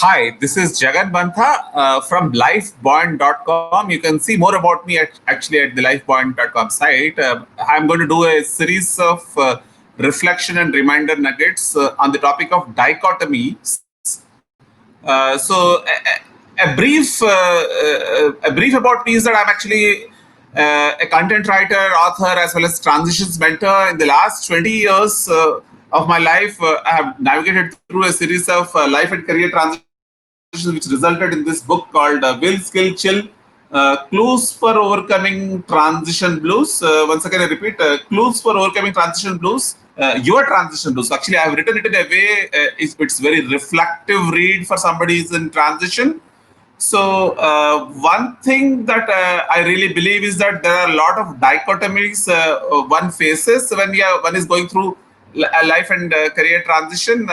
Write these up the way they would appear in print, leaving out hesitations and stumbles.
Hi, this is Jagan Bantha from lifebuoyant.com. You can see more about me actually at the lifebuoyant.com site. I'm going to do a series of reflection and reminder nuggets on the topic of dichotomies. A brief about me is that I'm actually a content writer, author, as well as transitions mentor. In the last 20 years of my life, I have navigated through a series of life and career transitions, which resulted in this book called Will, Skill, Chill, Clues for Overcoming Transition Blues. Once again, I repeat, Clues for Overcoming Transition Blues, your transition blues. Actually, I have written it in a way, it's very reflective read for somebody who's in transition. So one thing that I really believe is that there are a lot of dichotomies one faces when one is going through a life and career transition.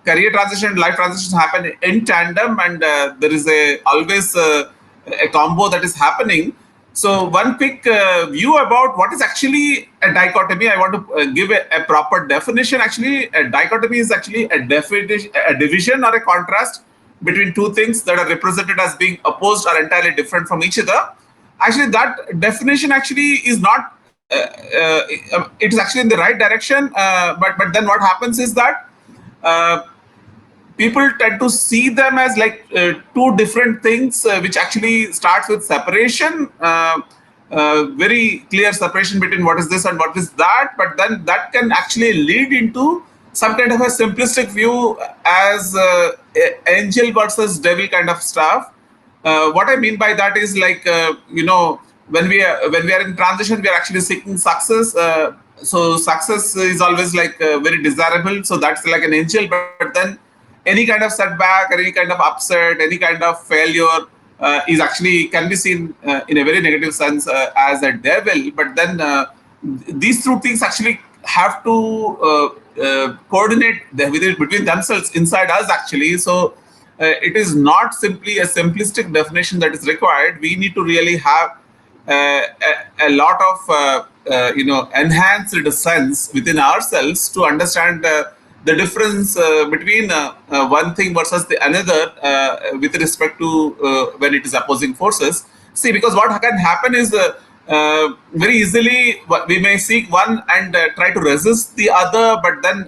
Career transition and life transitions happen in tandem, and there is always a combo that is happening. So one quick view about what is actually a dichotomy. I want to give a proper definition. Actually, a dichotomy is actually a division or a contrast between two things that are represented as being opposed or entirely different from each other. Actually, that definition actually is not. It is actually in the right direction, but then what happens is that uh, people tend to see them as like two different things, which actually starts with separation, very clear separation between what is this and what is that. But then that can actually lead into some kind of a simplistic view as angel versus devil kind of stuff. What I mean by that is like when we are in transition, we are actually seeking success. So success is always like very desirable. So that's like an angel. But then any kind of setback or any kind of upset, any kind of failure is actually can be seen in a very negative sense as a devil. But then these two things actually have to coordinate between themselves inside us actually. So it is not simply a simplistic definition that is required. We need to really have a lot of enhanced sense within ourselves to understand the difference between one thing versus the another with respect to when it is opposing forces. See, because what can happen is very easily we may seek one and try to resist the other, but then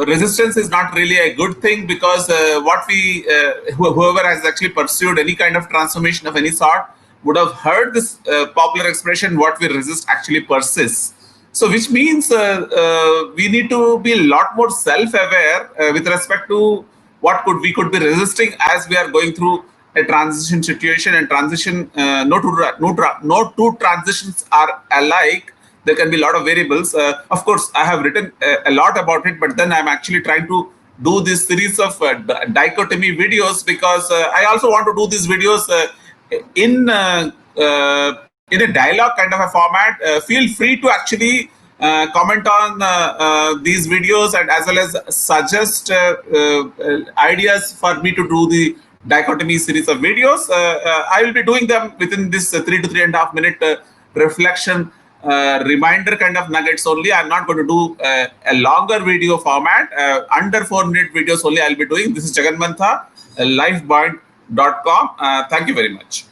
resistance is not really a good thing, because whoever has actually pursued any kind of transformation of any sort would have heard this popular expression, what we resist actually persists. So which means we need to be a lot more self-aware with respect to what could be resisting as we are going through a transition situation. And transition, no two transitions are alike. There can be a lot of variables. Of course, I have written a lot about it, but then I'm actually trying to do this series of dichotomy videos, because I also want to do these videos in a dialogue kind of a format. Feel free to actually comment on these videos, and as well as suggest ideas for me to do the dichotomy series of videos. I will be doing them within this 3 to 3.5 minute reflection reminder kind of nuggets only. I'm not going to do a longer video format. Under 4 minute videos only I'll be doing. This is Jagan Mantha, lifebuoyant.com. Thank you very much.